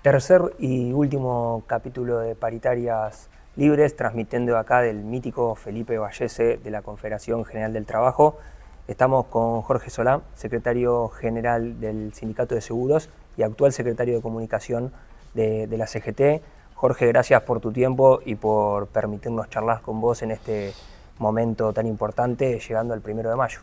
Tercer y último capítulo de Paritarias Libres, transmitiendo acá del mítico Felipe Vallese de la Confederación General del Trabajo. Estamos con Jorge Solá, secretario general del Sindicato de Seguros y actual secretario de Comunicación de la CGT. Jorge, gracias por tu tiempo y por permitirnos charlar con vos en este momento tan importante, llegando al 1 de mayo.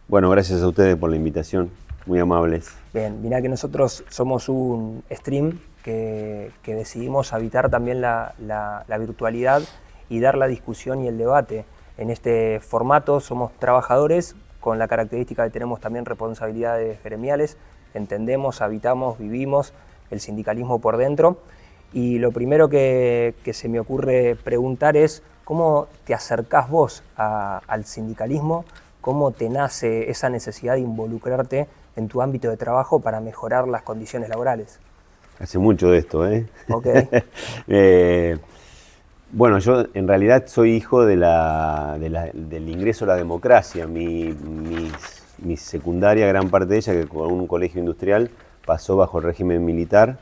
Bueno, gracias a ustedes por la invitación, muy amables. Bien, mirá que nosotros somos un stream que decidimos habitar también la virtualidad y dar la discusión y el debate en este formato. Somos trabajadores con la característica de que tenemos también responsabilidades gremiales, entendemos, habitamos, vivimos el sindicalismo por dentro. Y lo primero que se me ocurre preguntar es cómo te acercás vos al sindicalismo, cómo te nace esa necesidad de involucrarte en tu ámbito de trabajo para mejorar las condiciones laborales. Hace mucho de esto, ¿eh? Ok. Bueno, yo en realidad soy hijo del ingreso a la democracia. Mi secundaria, gran parte de ella, que con un colegio industrial, pasó bajo el régimen militar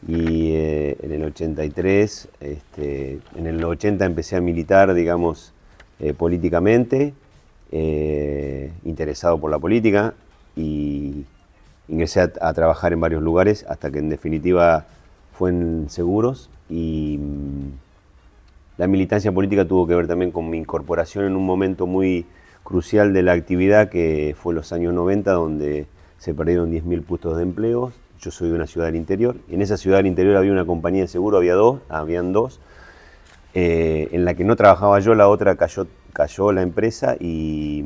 y en el 83, en el 80 empecé a militar, digamos, políticamente, interesado por la política, y ingresé a trabajar en varios lugares hasta que en definitiva fue en seguros. Y la militancia política tuvo que ver también con mi incorporación en un momento muy crucial de la actividad, que fue los años 90, donde se perdieron 10.000 puestos de empleo. Yo soy de una ciudad del interior. En esa ciudad del interior había una compañía de seguro, habían dos. En la que no trabajaba yo, la otra cayó la empresa y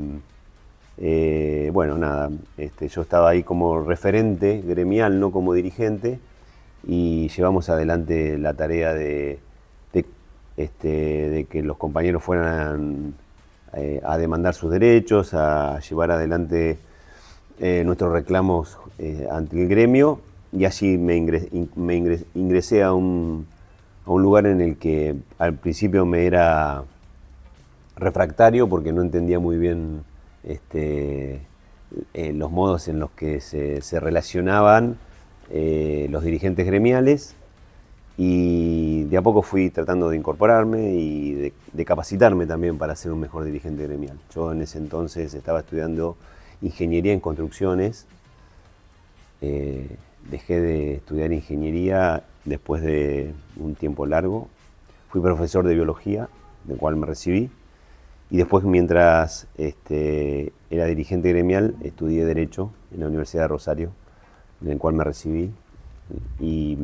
bueno, nada, yo estaba ahí como referente gremial, no como dirigente, y llevamos adelante la tarea de que los compañeros fueran a demandar sus derechos, a llevar adelante nuestros reclamos ante el gremio, y así me ingresé a un lugar en el que al principio me era refractario porque no entendía muy bien los modos en los que se relacionaban los dirigentes gremiales, y de a poco fui tratando de incorporarme y de capacitarme también para ser un mejor dirigente gremial. Yo en ese entonces estaba estudiando ingeniería en construcciones. Dejé de estudiar ingeniería después de un tiempo largo. Fui profesor de biología, del cual me recibí, y después, mientras era dirigente gremial, estudié Derecho en la Universidad de Rosario, en el cual me recibí, y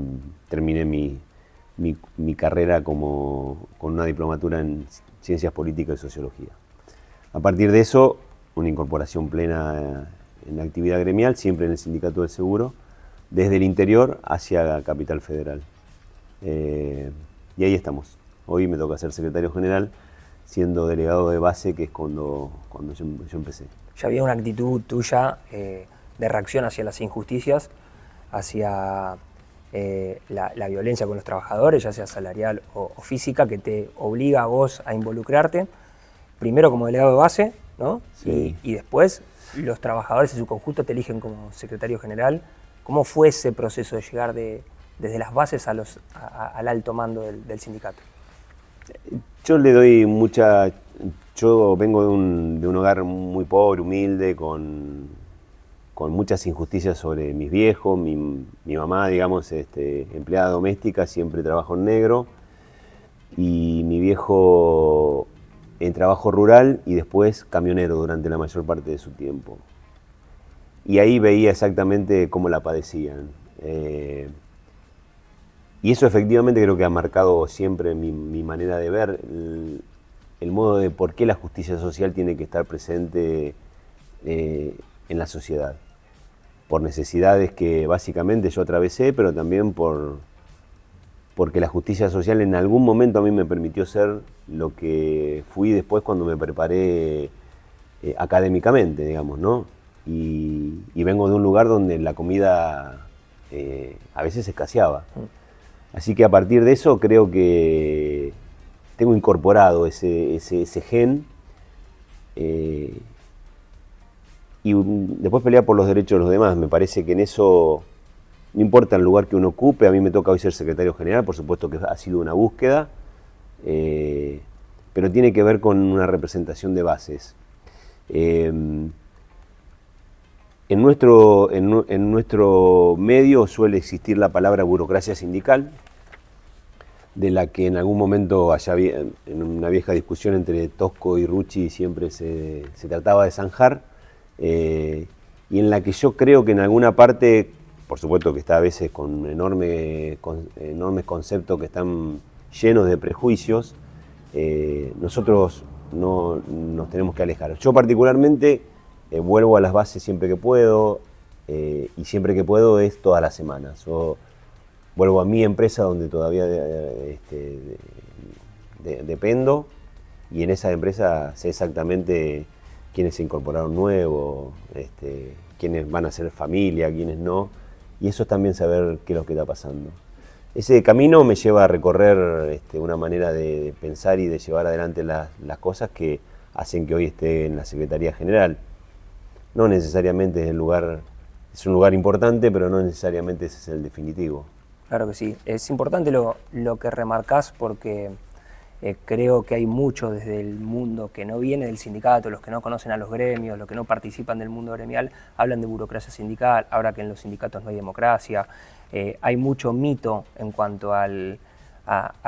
terminé mi carrera con una diplomatura en Ciencias Políticas y Sociología. A partir de eso, una incorporación plena en la actividad gremial, siempre en el Sindicato del Seguro, desde el interior hacia Capital Federal. Y ahí estamos. Hoy me toca ser secretario general, siendo delegado de base, que es cuando yo empecé. Ya había una actitud tuya de reacción hacia las injusticias, hacia la violencia con los trabajadores, ya sea salarial o física, que te obliga a vos a involucrarte, primero como delegado de base, ¿no? Sí. Y después los trabajadores en su conjunto te eligen como secretario general. ¿Cómo fue ese proceso de llegar desde las bases al alto mando del sindicato? Yo le doy mucha... Yo vengo de un hogar muy pobre, humilde, con muchas injusticias sobre mis viejos. Mi mamá, digamos, empleada doméstica, siempre trabajó en negro, y mi viejo en trabajo rural y después camionero durante la mayor parte de su tiempo. Y ahí veía exactamente cómo la padecían. Y eso efectivamente creo que ha marcado siempre mi manera de ver el modo de por qué la justicia social tiene que estar presente en la sociedad. Por necesidades que básicamente yo atravesé, pero también porque la justicia social en algún momento a mí me permitió ser lo que fui después cuando me preparé académicamente, digamos, ¿no? Y vengo de un lugar donde la comida a veces escaseaba. Así que a partir de eso creo que tengo incorporado ese gen, y después pelear por los derechos de los demás. Me parece que en eso no importa el lugar que uno ocupe, a mí me toca hoy ser secretario general, por supuesto que ha sido una búsqueda, pero tiene que ver con una representación de bases. En nuestro medio suele existir la palabra burocracia sindical, de la que en algún momento, en una vieja discusión entre Tosco y Rucci, siempre se trataba de zanjar, y en la que yo creo que en alguna parte, por supuesto que está a veces con enormes conceptos que están llenos de prejuicios, nosotros no nos tenemos que alejar. Yo particularmente vuelvo a las bases siempre que puedo, y siempre que puedo es todas las semanas. Yo vuelvo a mi empresa donde todavía dependo, y en esa empresa sé exactamente quiénes se incorporaron nuevos, quiénes van a ser familia, quiénes no, y eso es también saber qué es lo que está pasando. Ese camino me lleva a recorrer una manera de pensar y de llevar adelante las cosas que hacen que hoy esté en la Secretaría General. No necesariamente es un lugar importante, pero no necesariamente ese es el definitivo. Claro que sí. Es importante lo que remarcás, porque creo que hay mucho desde el mundo que no viene del sindicato, los que no conocen a los gremios, los que no participan del mundo gremial, hablan de burocracia sindical, ahora que en los sindicatos no hay democracia. Hay mucho mito en cuanto al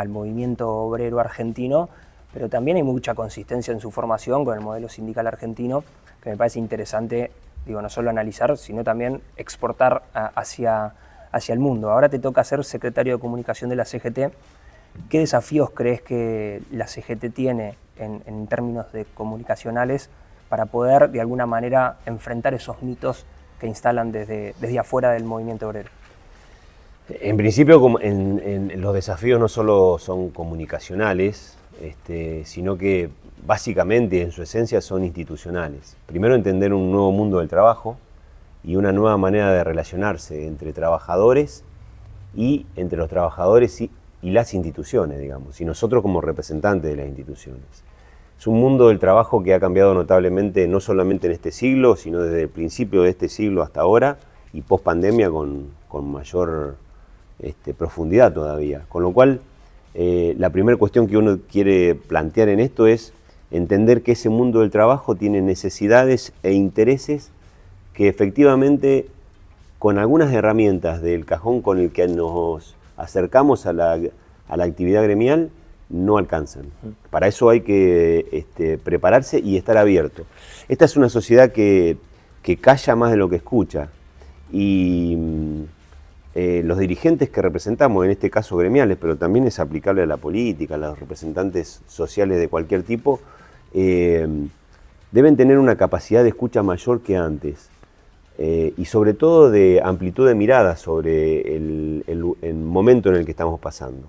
movimiento obrero argentino, pero también hay mucha consistencia en su formación con el modelo sindical argentino, que me parece interesante, no solo analizar, sino también exportar hacia el mundo. Ahora te toca ser secretario de comunicación de la CGT. ¿Qué desafíos crees que la CGT tiene en términos comunicacionales para poder de alguna manera enfrentar esos mitos que instalan desde afuera del movimiento obrero? En principio, los desafíos no solo son comunicacionales, sino que básicamente en su esencia son institucionales. Primero, entender un nuevo mundo del trabajo y una nueva manera de relacionarse entre trabajadores y entre los trabajadores y las instituciones, digamos, y nosotros como representantes de las instituciones. Es un mundo del trabajo que ha cambiado notablemente, no solamente en este siglo, sino desde el principio de este siglo hasta ahora, y post pandemia con mayor profundidad todavía. Con lo cual, la primera cuestión que uno quiere plantear en esto es entender que ese mundo del trabajo tiene necesidades e intereses que efectivamente, con algunas herramientas del cajón con el que nos acercamos a la actividad gremial, no alcanzan. Para eso hay que prepararse y estar abierto. Esta es una sociedad que calla más de lo que escucha, y los dirigentes que representamos, en este caso gremiales, pero también es aplicable a la política, a los representantes sociales de cualquier tipo, deben tener una capacidad de escucha mayor que antes. Y sobre todo de amplitud de mirada sobre el momento en el que estamos pasando.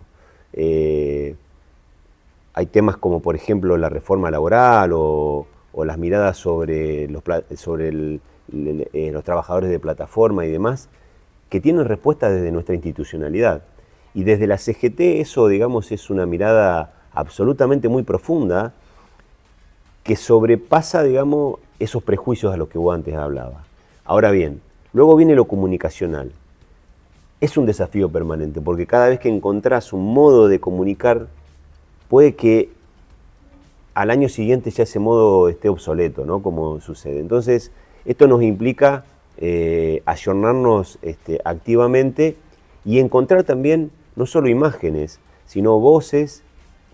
Hay temas como, por ejemplo, la reforma laboral o las miradas sobre los trabajadores de plataforma y demás, que tienen respuesta desde nuestra institucionalidad. Y desde la CGT eso, digamos, es una mirada absolutamente muy profunda que sobrepasa, digamos, esos prejuicios a los que vos antes hablabas. Ahora bien, luego viene lo comunicacional. Es un desafío permanente, porque cada vez que encontrás un modo de comunicar, puede que al año siguiente ya ese modo esté obsoleto, ¿no? Como sucede. Entonces, esto nos implica ayornarnos activamente y encontrar también no solo imágenes, sino voces,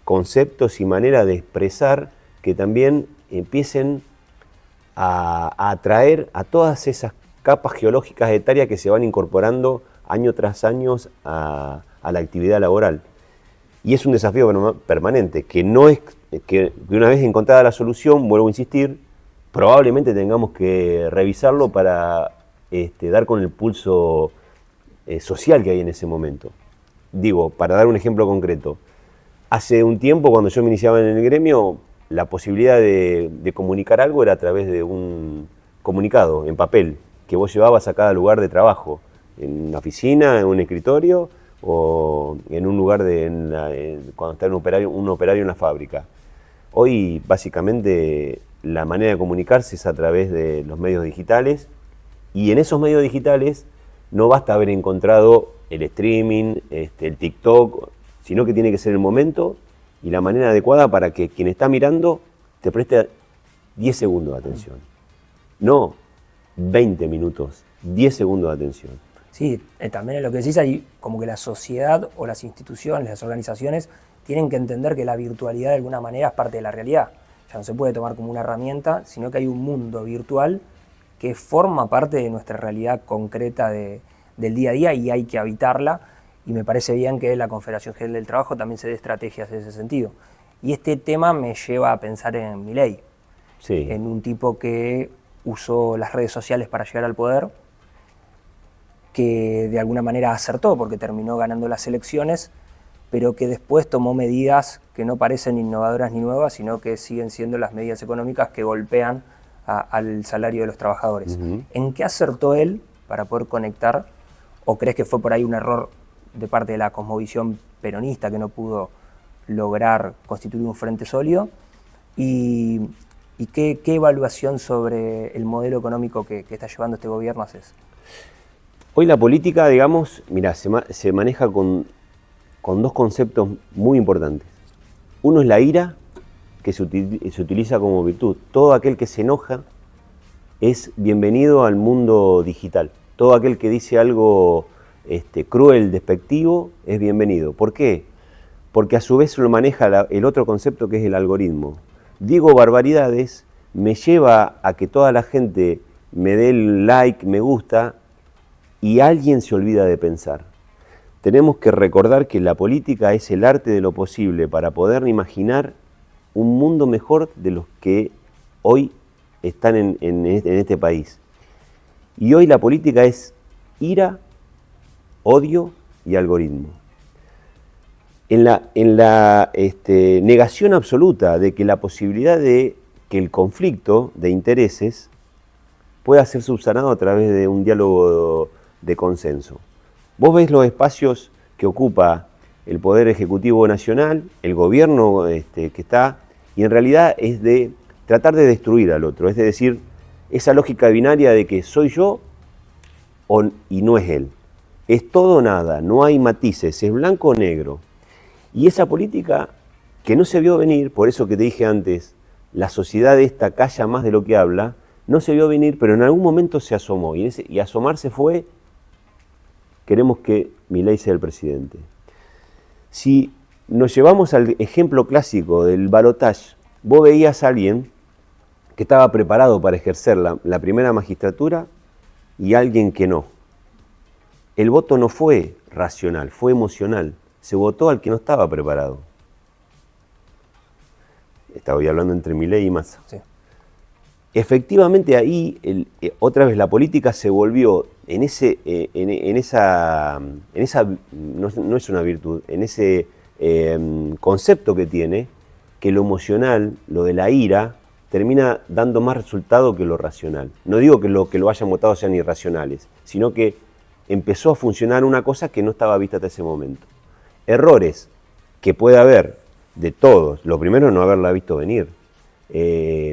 conceptos y manera de expresar que también empiecen a atraer a todas esas capas geológicas etarias que se van incorporando año tras año a la actividad laboral. Y es un desafío permanente, que no es que una vez encontrada la solución, vuelvo a insistir, probablemente tengamos que revisarlo para dar con el pulso social que hay en ese momento. Digo, para dar un ejemplo concreto, hace un tiempo cuando yo me iniciaba en el gremio, la posibilidad de comunicar algo era a través de un comunicado en papel que vos llevabas a cada lugar de trabajo, en una oficina, en un escritorio o en un lugar cuando está un operario en una fábrica. Hoy básicamente la manera de comunicarse es a través de los medios digitales, y en esos medios digitales no basta haber encontrado el streaming, el TikTok, sino que tiene que ser el momento y la manera adecuada para que quien está mirando te preste 10 segundos de atención. No 20 minutos, 10 segundos de atención. Sí, también es lo que decís, ahí como que la sociedad o las instituciones, las organizaciones, tienen que entender que la virtualidad de alguna manera es parte de la realidad. Ya no se puede tomar como una herramienta, sino que hay un mundo virtual que forma parte de nuestra realidad concreta del día a día y hay que habitarla. Y me parece bien que la Confederación General del Trabajo también se dé estrategias en ese sentido. Y este tema me lleva a pensar en Milei, Sí. en un tipo que usó las redes sociales para llegar al poder, que de alguna manera acertó porque terminó ganando las elecciones, pero que después tomó medidas que no parecen innovadoras ni nuevas, sino que siguen siendo las medidas económicas que golpean al salario de los trabajadores. Uh-huh. ¿En qué acertó él para poder conectar? ¿O crees que fue por ahí un error de parte de la cosmovisión peronista que no pudo lograr constituir un frente sólido? ¿Y qué evaluación sobre el modelo económico que está llevando este gobierno haces? Hoy la política, digamos, mira, se maneja con dos conceptos muy importantes. Uno es la ira, que se utiliza como virtud. Todo aquel que se enoja es bienvenido al mundo digital. Todo aquel que dice algo cruel, despectivo, es bienvenido. ¿Por qué? Porque a su vez lo maneja el otro concepto que es el algoritmo. Digo barbaridades, me lleva a que toda la gente me dé el like, me gusta, y alguien se olvida de pensar. Tenemos que recordar que la política es el arte de lo posible para poder imaginar un mundo mejor de los que hoy están en este país. Y hoy la política es ira, odio y algoritmo. En la negación absoluta de que la posibilidad de que el conflicto de intereses pueda ser subsanado a través de un diálogo de consenso. Vos ves los espacios que ocupa el Poder Ejecutivo Nacional, el gobierno que está, y en realidad es de tratar de destruir al otro, es decir, esa lógica binaria de que soy yo y no es él. Es todo o nada, no hay matices, es blanco o negro. Y esa política que no se vio venir, por eso que te dije antes, la sociedad esta calla más de lo que habla, no se vio venir, pero en algún momento se asomó, y asomarse fue: queremos que Milei sea el presidente. Si nos llevamos al ejemplo clásico del balotaje, vos veías a alguien que estaba preparado para ejercer la primera magistratura y alguien que no. El voto no fue racional, fue emocional. Se votó al que no estaba preparado. Estaba hablando entre Milei y Massa. Sí. Efectivamente ahí, otra vez la política se volvió en esa no es una virtud, en ese concepto que tiene, que lo emocional, lo de la ira, termina dando más resultado que lo racional. No digo que lo hayan votado sean irracionales, sino que empezó a funcionar una cosa que no estaba vista hasta ese momento. Errores que puede haber de todos. Lo primero es no haberla visto venir.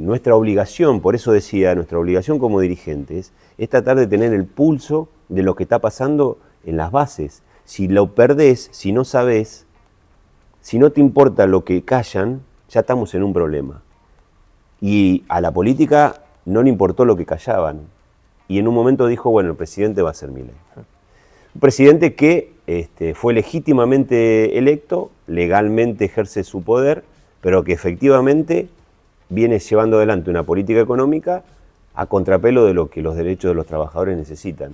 Nuestra obligación, por eso decía, nuestra obligación como dirigentes es tratar de tener el pulso de lo que está pasando en las bases. Si lo perdés, si no sabés, si no te importa lo que callan, ya estamos en un problema. Y a la política no le importó lo que callaban. Y en un momento dijo, bueno, el presidente va a ser Milei. Un presidente que fue legítimamente electo, legalmente ejerce su poder, pero que efectivamente viene llevando adelante una política económica a contrapelo de lo que los derechos de los trabajadores necesitan.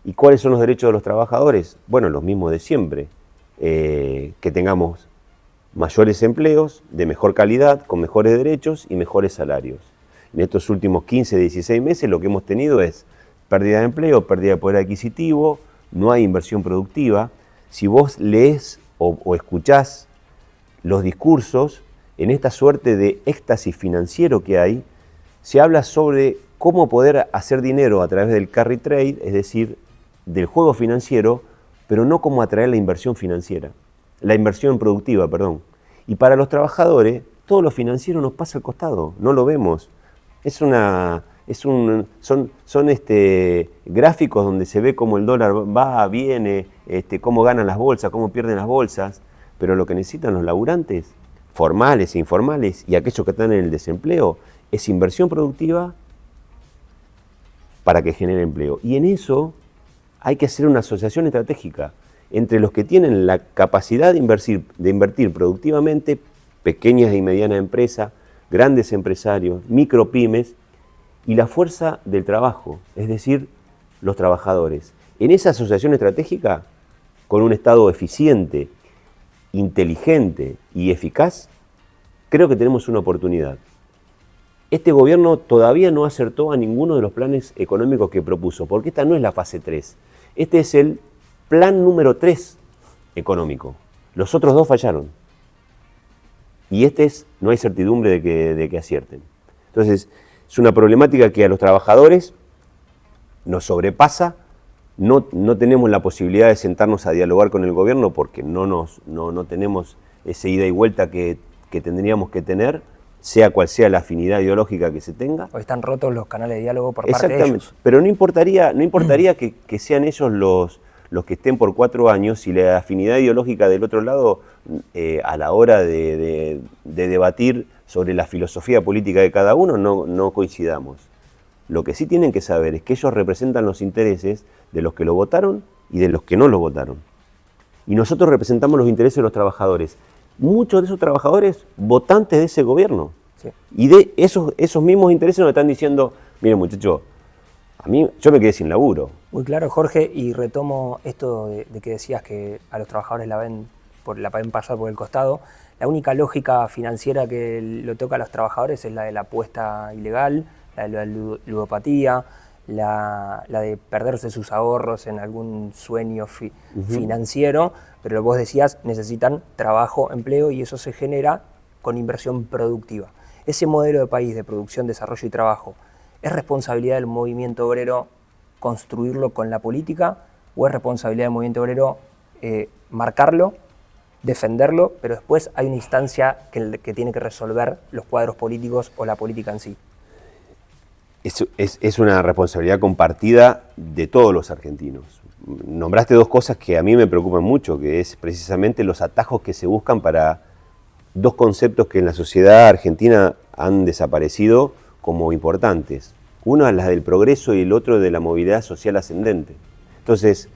¿Y cuáles son los derechos de los trabajadores? Bueno, los mismos de siempre. Que tengamos mayores empleos, de mejor calidad, con mejores derechos y mejores salarios. En estos últimos 15, 16 meses lo que hemos tenido es pérdida de empleo, pérdida de poder adquisitivo, no hay inversión productiva. Si vos lees o escuchás los discursos, en esta suerte de éxtasis financiero que hay, se habla sobre cómo poder hacer dinero a través del carry trade, es decir, del juego financiero, pero no cómo atraer la inversión financiera, la inversión productiva, perdón. Y para los trabajadores, todo lo financiero nos pasa al costado, no lo vemos. Es una son gráficos donde se ve cómo el dólar va, viene, cómo ganan las bolsas, cómo pierden las bolsas, pero lo que necesitan los laburantes, formales e informales, y aquellos que están en el desempleo, es inversión productiva para que genere empleo. Y en eso hay que hacer una asociación estratégica entre los que tienen la capacidad de invertir productivamente, pequeñas y medianas empresas, grandes empresarios, micropymes, y la fuerza del trabajo, es decir, los trabajadores. En esa asociación estratégica, con un Estado eficiente, inteligente y eficaz, creo que tenemos una oportunidad. Este gobierno todavía no acertó a ninguno de los planes económicos que propuso, porque esta no es la fase 3. Este es el plan número 3 económico. Los otros dos fallaron. Y no hay certidumbre de que acierten. Entonces, es una problemática que a los trabajadores nos sobrepasa. No tenemos la posibilidad de sentarnos a dialogar con el gobierno porque no tenemos esa ida y vuelta que tendríamos que tener, sea cual sea la afinidad ideológica que se tenga. Hoy están rotos los canales de diálogo por parte de ellos. Pero no importaría que sean ellos los que estén por 4 años y la afinidad ideológica del otro lado a la hora de debatir sobre la filosofía política de cada uno no coincidamos. Lo que sí tienen que saber es que ellos representan los intereses de los que lo votaron y de los que no lo votaron. Y nosotros representamos los intereses de los trabajadores. Muchos de esos trabajadores votantes de ese gobierno. Sí. Y de esos mismos intereses nos están diciendo, miren muchachos, yo me quedé sin laburo. Muy claro, Jorge, y retomo esto de que decías que a los trabajadores la ven pasar por el costado. La única lógica financiera que lo toca a los trabajadores es la de la apuesta ilegal, la de la ludopatía, la de perderse sus ahorros en algún sueño financiero, pero vos decías, necesitan trabajo, empleo, y eso se genera con inversión productiva. Ese modelo de país de producción, desarrollo y trabajo, ¿es responsabilidad del movimiento obrero construirlo con la política o es responsabilidad del movimiento obrero marcarlo, defenderlo, pero después hay una instancia que tiene que resolver los cuadros políticos o la política en sí? Es una responsabilidad compartida de todos los argentinos. Nombraste dos cosas que a mí me preocupan mucho, que es precisamente los atajos que se buscan para dos conceptos que en la sociedad argentina han desaparecido como importantes. Uno es la del progreso y el otro de la movilidad social ascendente. Entonces,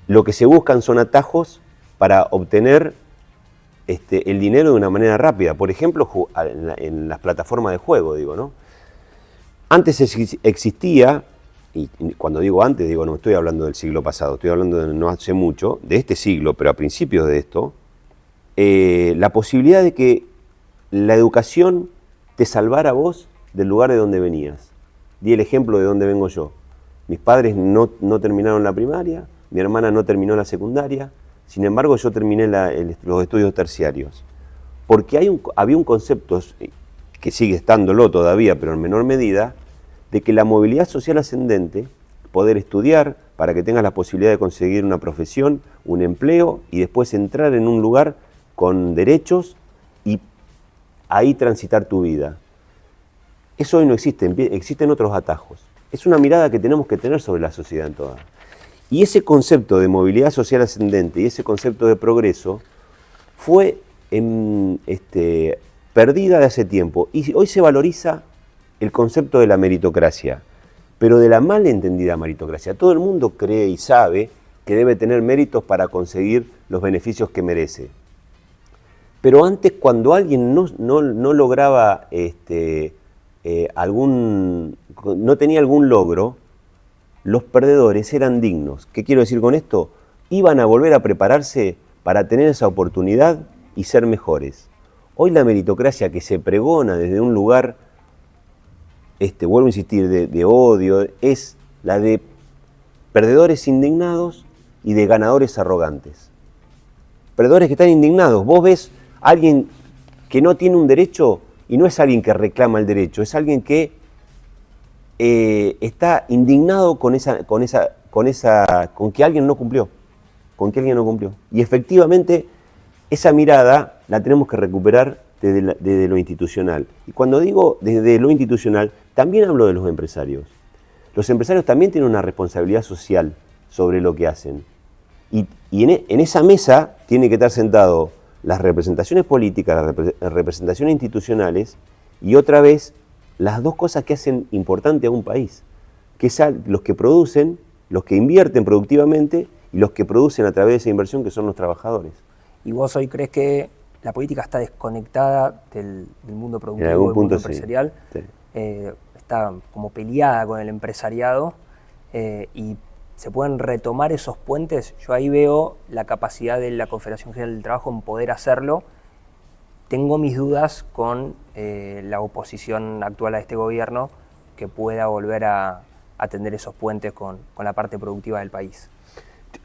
lo que se buscan son atajos para obtener el dinero de una manera rápida. Por ejemplo, en las plataformas de juego, ¿no? Antes existía, y cuando digo antes, no estoy hablando del siglo pasado, estoy hablando de no hace mucho, de este siglo, pero a principios de esto, la posibilidad de que la educación te salvara a vos del lugar de donde venías. Di el ejemplo de donde vengo yo. Mis padres no terminaron la primaria, mi hermana no terminó la secundaria, sin embargo yo terminé los estudios terciarios. Porque había un concepto, que sigue estándolo todavía, pero en menor medida, de que la movilidad social ascendente, poder estudiar para que tengas la posibilidad de conseguir una profesión, un empleo y después entrar en un lugar con derechos y ahí transitar tu vida. Eso hoy no existe, existen otros atajos. Es una mirada que tenemos que tener sobre la sociedad en toda. Y ese concepto de movilidad social ascendente y ese concepto de progreso fue perdida de hace tiempo. Y hoy se valoriza el concepto de la meritocracia, pero de la mal entendida meritocracia. Todo el mundo cree y sabe que debe tener méritos para conseguir los beneficios que merece. Pero antes, cuando alguien no lograba no tenía algún logro, los perdedores eran dignos. ¿Qué quiero decir con esto? Iban a volver a prepararse para tener esa oportunidad y ser mejores. Hoy la meritocracia que se pregona desde un lugar, vuelvo a insistir, de odio, es la de perdedores indignados y de ganadores arrogantes. Perdedores que están indignados. Vos ves a alguien que no tiene un derecho y no es alguien que reclama el derecho, es alguien que está indignado con que alguien no cumplió. Y efectivamente esa mirada la tenemos que recuperar, desde lo institucional. Y cuando digo desde lo institucional, también hablo de los empresarios. Los empresarios también tienen una responsabilidad social sobre lo que hacen. Y en esa mesa tiene que estar sentado las representaciones políticas, las representaciones institucionales y otra vez las dos cosas que hacen importante a un país, que son los que producen, los que invierten productivamente y los que producen a través de esa inversión, que son los trabajadores. ¿Y vos hoy crees que la política está desconectada del mundo productivo, del mundo empresarial? Sí. Está como peleada con el empresariado y se pueden retomar esos puentes. Yo ahí veo la capacidad de la Confederación General del Trabajo en poder hacerlo. Tengo mis dudas con la oposición actual a este gobierno que pueda volver a atender esos puentes con la parte productiva del país.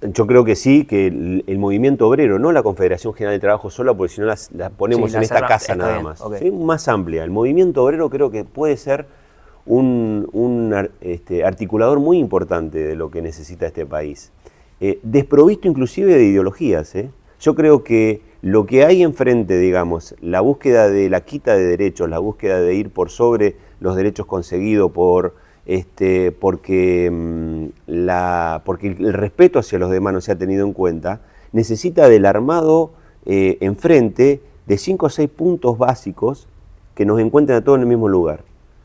Yo creo que sí, que el movimiento obrero, no la Confederación General del Trabajo sola, porque si no la ponemos en esta casa nada más. Okay. ¿Sí? Más amplia. El movimiento obrero creo que puede ser un articulador muy importante de lo que necesita este país. Desprovisto inclusive de ideologías. Yo creo que lo que hay enfrente, digamos, la búsqueda de la quita de derechos, la búsqueda de ir por sobre los derechos conseguidos porque el respeto hacia los demás no se ha tenido en cuenta, necesita del armado enfrente de 5 o 6 puntos básicos que nos encuentren a todos en el mismo lugar.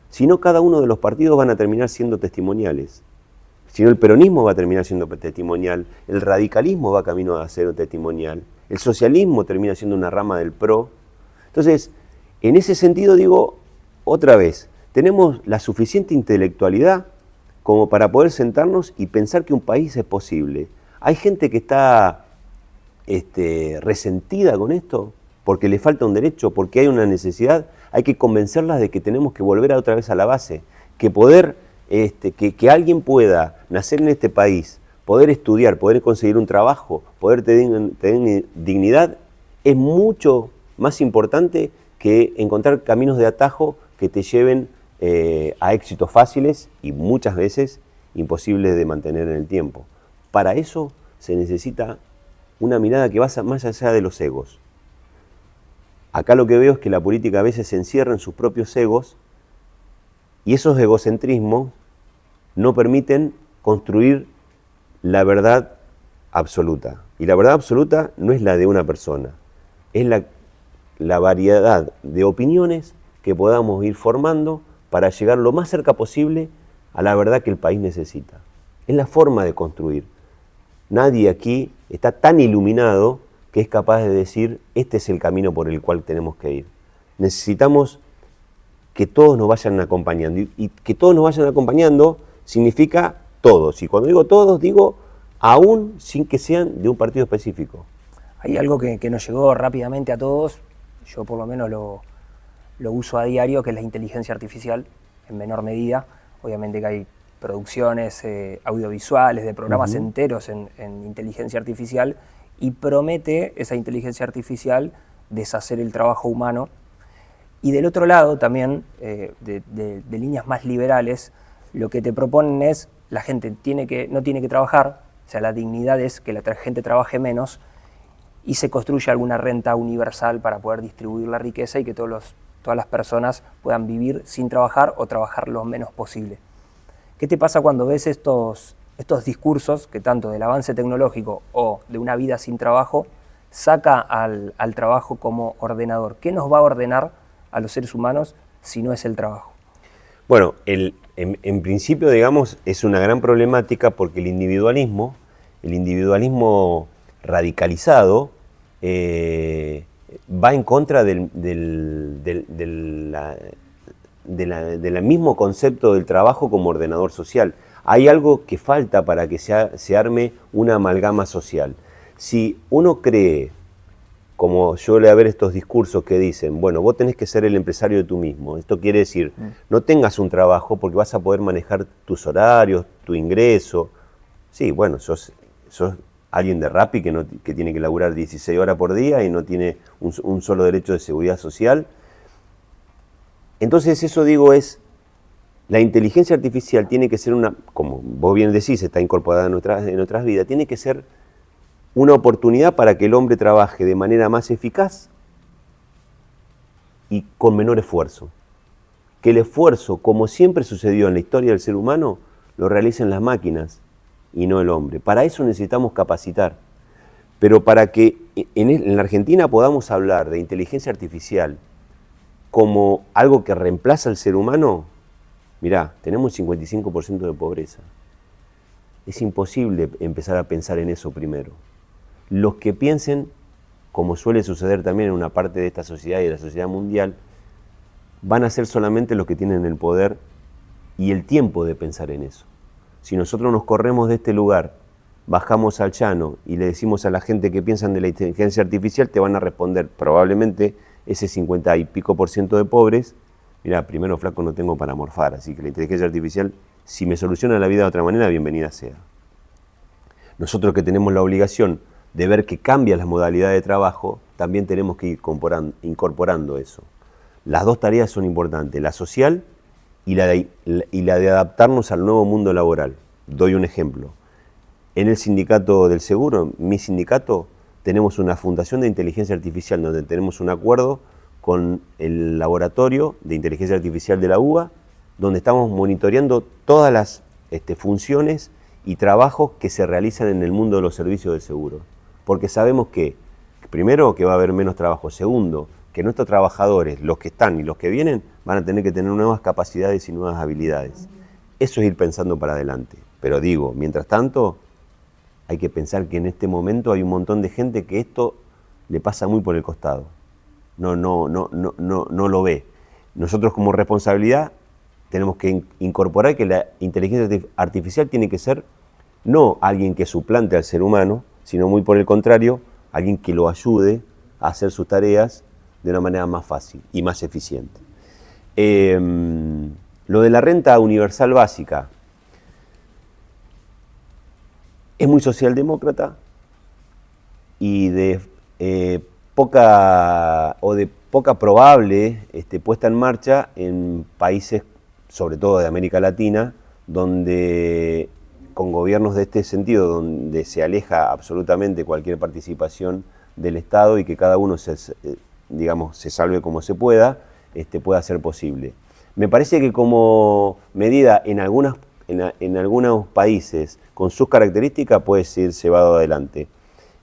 Si no, cada uno de los partidos van a terminar siendo testimoniales. Si no, el peronismo va a terminar siendo testimonial, el radicalismo va camino a ser testimonial, el socialismo termina siendo una rama del PRO. Entonces, en ese sentido digo, otra vez, tenemos la suficiente intelectualidad como para poder sentarnos y pensar que un país es posible. Hay gente que está resentida con esto porque le falta un derecho, porque hay una necesidad. Hay que convencerlas de que tenemos que volver otra vez a la base, que que alguien pueda nacer en este país, poder estudiar, poder conseguir un trabajo, poder tener dignidad, es mucho más importante que encontrar caminos de atajo que te lleven a éxitos fáciles y muchas veces imposibles de mantener en el tiempo. Para eso se necesita una mirada que va más allá de los egos. Acá lo que veo es que la política a veces se encierra en sus propios egos y esos egocentrismos no permiten construir la verdad absoluta. Y la verdad absoluta no es la de una persona, es la variedad de opiniones que podamos ir formando para llegar lo más cerca posible a la verdad que el país necesita. Es la forma de construir. Nadie aquí está tan iluminado que es capaz de decir, este es el camino por el cual tenemos que ir. Necesitamos que todos nos vayan acompañando. Y que todos nos vayan acompañando significa todos. Y cuando digo todos, digo aún sin que sean de un partido específico. Hay algo que nos llegó rápidamente a todos, yo por lo menos lo uso a diario, que es la inteligencia artificial, en menor medida. Obviamente que hay producciones audiovisuales de programas enteros en inteligencia artificial, y promete esa inteligencia artificial deshacer el trabajo humano. Y del otro lado también, de líneas más liberales, lo que te proponen es, la gente no tiene que trabajar, o sea, la dignidad es que la gente trabaje menos y se construye alguna renta universal para poder distribuir la riqueza y que todas las personas puedan vivir sin trabajar o trabajar lo menos posible. ¿Qué te pasa cuando ves estos discursos que tanto del avance tecnológico o de una vida sin trabajo saca al trabajo como ordenador? ¿Qué nos va a ordenar a los seres humanos si no es el trabajo? Bueno, en principio, digamos, es una gran problemática porque el individualismo radicalizado va en contra del mismo concepto del trabajo como ordenador social. Hay algo que falta para que se arme una amalgama social. Si uno cree, como yo suele haber estos discursos que dicen, bueno, vos tenés que ser el empresario de tú mismo. Esto quiere decir, no tengas un trabajo porque vas a poder manejar tus horarios, tu ingreso. Sí, bueno, sos alguien de Rappi que tiene que laburar 16 horas por día y no tiene un solo derecho de seguridad social. Entonces eso digo es, la inteligencia artificial tiene que ser como vos bien decís, está incorporada en nuestras vidas, tiene que ser una oportunidad para que el hombre trabaje de manera más eficaz y con menor esfuerzo. Que el esfuerzo, como siempre sucedió en la historia del ser humano, lo realicen las máquinas y no el hombre. Para eso necesitamos capacitar. Pero para que en la Argentina podamos hablar de inteligencia artificial como algo que reemplaza al ser humano, mirá, tenemos un 55% de pobreza. Es imposible empezar a pensar en eso primero. Los que piensen, como suele suceder también en una parte de esta sociedad y de la sociedad mundial, van a ser solamente los que tienen el poder y el tiempo de pensar en eso. Si nosotros nos corremos de este lugar, bajamos al llano y le decimos a la gente que piensan de la inteligencia artificial, te van a responder probablemente ese 50 y pico % de pobres, mirá, primero flaco no tengo para morfar, así que la inteligencia artificial, si me soluciona la vida de otra manera, bienvenida sea. Nosotros que tenemos la obligación de ver que cambian las modalidades de trabajo, también tenemos que ir incorporando eso. Las dos tareas son importantes, la social y la de adaptarnos al nuevo mundo laboral. Doy un ejemplo. En el sindicato del seguro, mi sindicato, tenemos una fundación de inteligencia artificial donde tenemos un acuerdo con el laboratorio de inteligencia artificial de la UBA, donde estamos monitoreando todas las funciones y trabajos que se realizan en el mundo de los servicios del seguro. Porque sabemos que, primero, que va a haber menos trabajo. Segundo, que nuestros trabajadores, los que están y los que vienen, van a tener que tener nuevas capacidades y nuevas habilidades. Eso es ir pensando para adelante. Pero digo, mientras tanto, hay que pensar que en este momento hay un montón de gente que esto le pasa muy por el costado. No lo ve. Nosotros como responsabilidad tenemos que incorporar que la inteligencia artificial tiene que ser no alguien que suplante al ser humano, sino muy por el contrario, alguien que lo ayude a hacer sus tareas de una manera más fácil y más eficiente. Lo de la renta universal básica es muy socialdemócrata y de poca probable puesta en marcha en países, sobre todo de América Latina, donde con gobiernos de este sentido, donde se aleja absolutamente cualquier participación del Estado y que cada uno se salve como se pueda, pueda ser posible. Me parece que como medida en algunos países con sus características puede ser llevado adelante.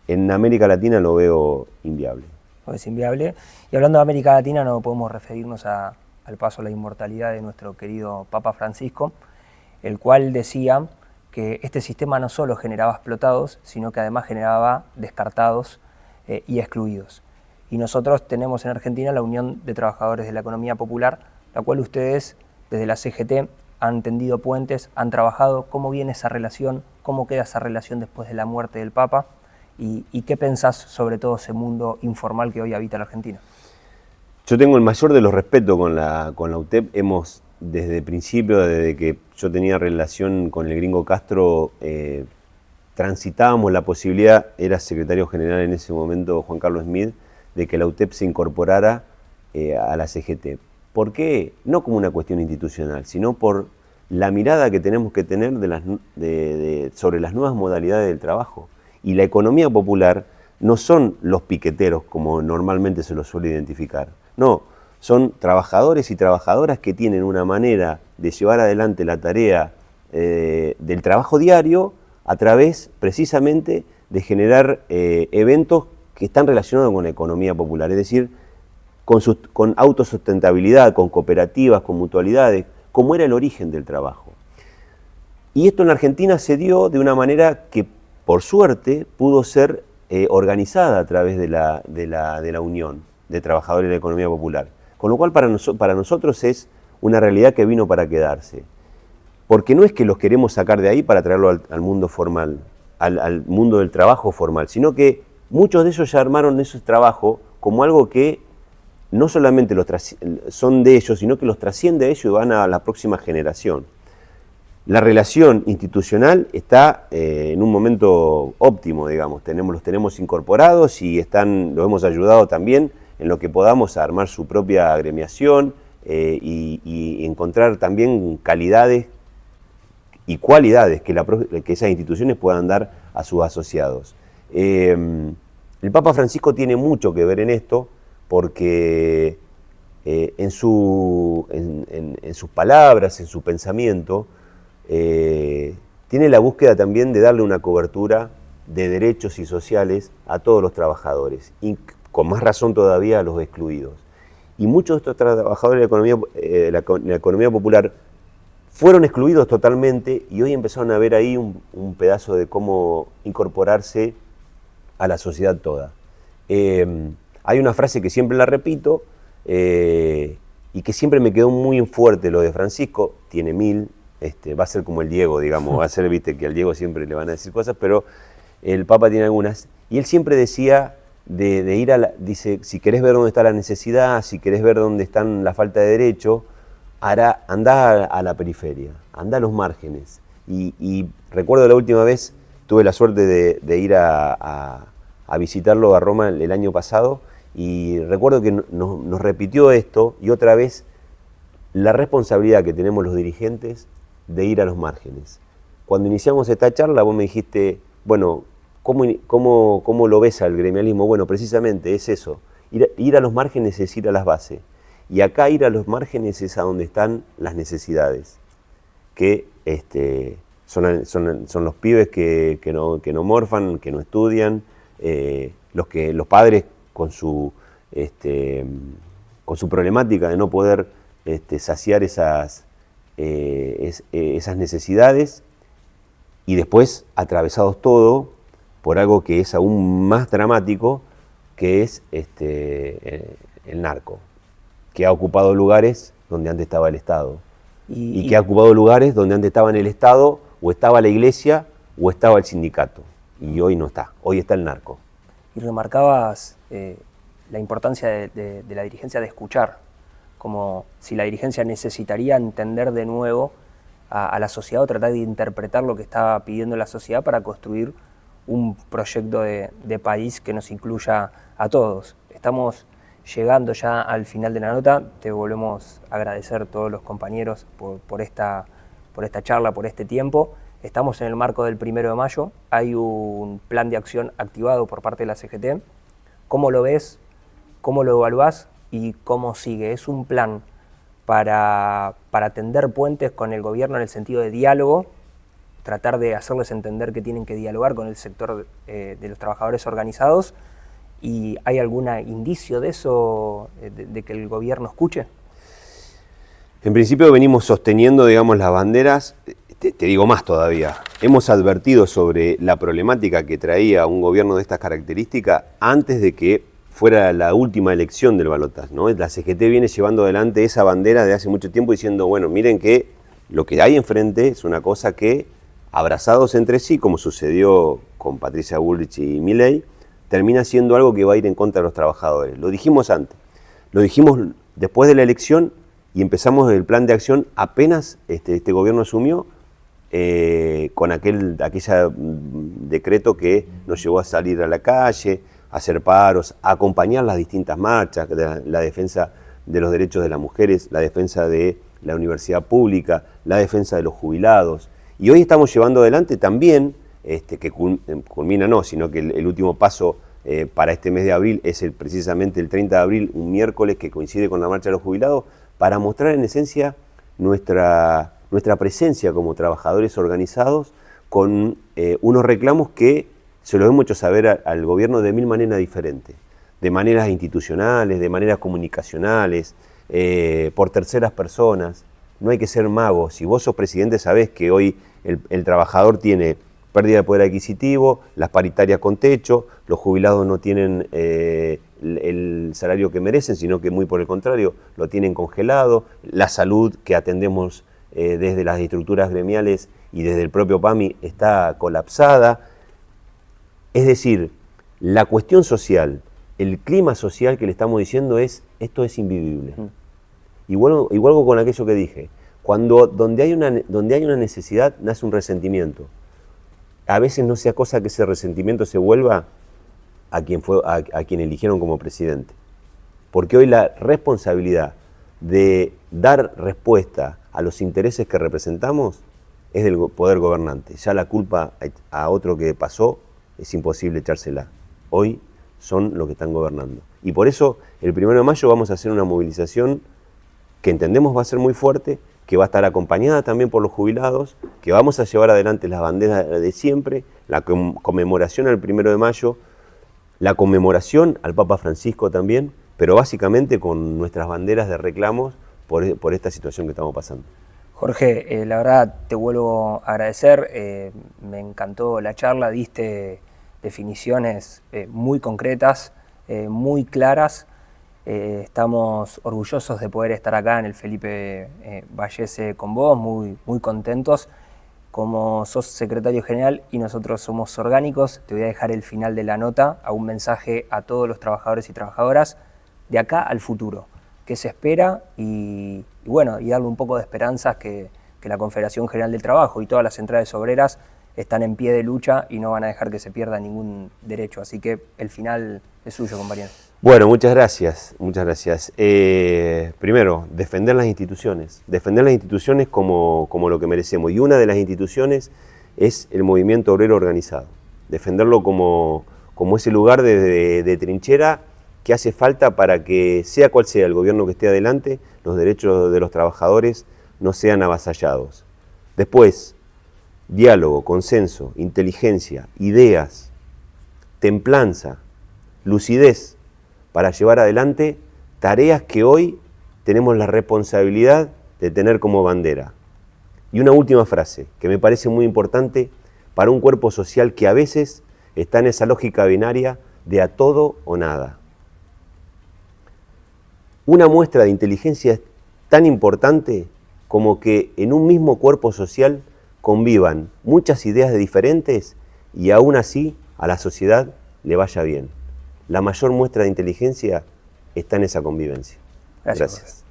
En América Latina lo veo inviable. Es inviable. Y hablando de América Latina no podemos referirnos al paso a la inmortalidad de nuestro querido Papa Francisco, el cual decía que este sistema no solo generaba explotados, sino que además generaba descartados y excluidos. Y nosotros tenemos en Argentina la Unión de Trabajadores de la Economía Popular, la cual ustedes desde la CGT han tendido puentes, han trabajado. ¿Cómo viene esa relación? ¿Cómo queda esa relación después de la muerte del Papa? ¿Y qué pensás sobre todo ese mundo informal que hoy habita la Argentina? Yo tengo el mayor de los respetos con la UTEP. Hemos, desde el principio, desde que yo tenía relación con el gringo Castro, transitábamos la posibilidad, era secretario general en ese momento Juan Carlos Smith, de que la UTEP se incorporara a la CGT. ¿Por qué? No como una cuestión institucional, sino por la mirada que tenemos que tener sobre las nuevas modalidades del trabajo. Y la economía popular no son los piqueteros como normalmente se los suele identificar. No, son trabajadores y trabajadoras que tienen una manera de llevar adelante la tarea del trabajo diario a través precisamente de generar eventos que están relacionados con la economía popular, es decir, con autosustentabilidad, con cooperativas, con mutualidades, como era el origen del trabajo. Y esto en la Argentina se dio de una manera que, por suerte, pudo ser organizada a través de la Unión de Trabajadores de la Economía Popular. Con lo cual para nosotros es una realidad que vino para quedarse. Porque no es que los queremos sacar de ahí para traerlo al mundo formal, al mundo del trabajo formal, sino que muchos de ellos ya armaron ese trabajo como algo que no solamente son de ellos, sino que los trasciende a ellos y van a la próxima generación. La relación institucional está en un momento óptimo, digamos. Los tenemos incorporados y los hemos ayudado también en lo que podamos a armar su propia agremiación y encontrar también calidades y cualidades que esas instituciones puedan dar a sus asociados. El Papa Francisco tiene mucho que ver en esto porque en sus palabras, en su pensamiento, tiene la búsqueda también de darle una cobertura de derechos y sociales a todos los trabajadores, y con más razón todavía a los excluidos. Y muchos de estos trabajadores de la economía popular fueron excluidos totalmente y hoy empezaron a ver ahí un pedazo de cómo incorporarse a la sociedad toda. Hay una frase que siempre la repito y que siempre me quedó muy fuerte, lo de Francisco, tiene 1000, va a ser como el Diego, digamos, va a ser, viste, que al Diego siempre le van a decir cosas, pero el Papa tiene algunas, y él siempre decía de ir dice, si querés ver dónde está la necesidad, si querés ver dónde está la falta de derecho, andá a la periferia, andá a los márgenes. Y recuerdo la última vez, tuve la suerte de ir a visitarlo a Roma el año pasado, y recuerdo que nos repitió esto, y otra vez, la responsabilidad que tenemos los dirigentes de ir a los márgenes. Cuando iniciamos esta charla, vos me dijiste, bueno, ¿cómo lo ves al gremialismo? Bueno, precisamente es eso, ir a los márgenes es ir a las bases. Y acá ir a los márgenes es a donde están las necesidades, que son los pibes que no morfan, que no estudian, los padres con su problemática de no poder saciar esas necesidades, y después atravesados todo por algo que es aún más dramático, que es el narco, que ha ocupado lugares donde antes estaba el Estado, y que ha ocupado lugares donde antes estaba en el Estado, o estaba la iglesia, o estaba el sindicato, y hoy no está, hoy está el narco. Y remarcabas la importancia de la dirigencia de escuchar, como si la dirigencia necesitaría entender de nuevo a la sociedad, o tratar de interpretar lo que está pidiendo la sociedad para construir un proyecto de país que nos incluya a todos. Estamos llegando ya al final de la nota, te volvemos a agradecer a todos los compañeros por esta charla, por este tiempo. Estamos en el marco del 1 de mayo, hay un plan de acción activado por parte de la CGT. ¿Cómo lo ves? ¿Cómo lo evaluás? ¿Y cómo sigue? ¿Es un plan para tender puentes con el gobierno en el sentido de diálogo, tratar de hacerles entender que tienen que dialogar con el sector de los trabajadores organizados? ¿Y hay algún indicio de eso, de que el gobierno escuche? En principio venimos sosteniendo, digamos, las banderas. Te digo más todavía, hemos advertido sobre la problemática que traía un gobierno de estas características antes de que fuera la última elección del balotaje, ¿no? La CGT viene llevando adelante esa bandera de hace mucho tiempo diciendo, bueno, miren que lo que hay enfrente es una cosa que, abrazados entre sí, como sucedió con Patricia Bullrich y Milei, termina siendo algo que va a ir en contra de los trabajadores. Lo dijimos antes, lo dijimos después de la elección y empezamos el plan de acción apenas este gobierno asumió, con aquel decreto que nos llevó a salir a la calle, a hacer paros, a acompañar las distintas marchas, la defensa de los derechos de las mujeres, la defensa de la universidad pública, la defensa de los jubilados. Y hoy estamos llevando adelante también, que culmina no, sino que el último paso para este mes de abril es precisamente el 30 de abril, un miércoles que coincide con la marcha de los jubilados, para mostrar en esencia nuestra presencia como trabajadores organizados con unos reclamos que se los hemos hecho saber al gobierno de 1000 maneras diferentes, de maneras institucionales, de maneras comunicacionales, por terceras personas. No hay que ser mago. Si vos sos presidente sabés que hoy el trabajador tiene pérdida de poder adquisitivo, las paritarias con techo, los jubilados no tienen el salario que merecen, sino que muy por el contrario, lo tienen congelado, la salud que atendemos desde las estructuras gremiales y desde el propio PAMI está colapsada. Es decir, la cuestión social, el clima social que le estamos diciendo esto es invivible. Y vuelvo con aquello que dije, donde hay una necesidad nace un resentimiento. A veces no sea cosa que ese resentimiento se vuelva a quien eligieron como presidente. Porque hoy la responsabilidad de dar respuesta a los intereses que representamos es del poder gobernante. Ya la culpa a otro que pasó es imposible echársela. Hoy son los que están gobernando. Y por eso el 1 de mayo vamos a hacer una movilización que entendemos va a ser muy fuerte, que va a estar acompañada también por los jubilados, que vamos a llevar adelante las banderas de siempre, la conmemoración al 1 de mayo, la conmemoración al Papa Francisco también, pero básicamente con nuestras banderas de reclamos por esta situación que estamos pasando. Jorge, la verdad te vuelvo a agradecer, me encantó la charla, diste definiciones muy concretas, muy claras. Estamos orgullosos de poder estar acá en el Felipe Vallese con vos, muy contentos. Como sos secretario general y nosotros somos orgánicos, te voy a dejar el final de la nota a un mensaje a todos los trabajadores y trabajadoras de acá al futuro. ¿Qué se espera? Y bueno, y darle un poco de esperanzas que la Confederación General del Trabajo y todas las centrales obreras están en pie de lucha y no van a dejar que se pierda ningún derecho. Así que el final es suyo, compañero. Bueno, muchas gracias, muchas gracias. Primero, defender las instituciones como lo que merecemos. Y una de las instituciones es el movimiento obrero organizado. Defenderlo como ese lugar de trinchera que hace falta para que, sea cual sea el gobierno que esté adelante, los derechos de los trabajadores no sean avasallados. Después, diálogo, consenso, inteligencia, ideas, templanza, lucidez, para llevar adelante tareas que hoy tenemos la responsabilidad de tener como bandera. Y una última frase, que me parece muy importante para un cuerpo social que a veces está en esa lógica binaria de a todo o nada. Una muestra de inteligencia es tan importante como que en un mismo cuerpo social convivan muchas ideas diferentes y aún así a la sociedad le vaya bien. La mayor muestra de inteligencia está en esa convivencia. Gracias.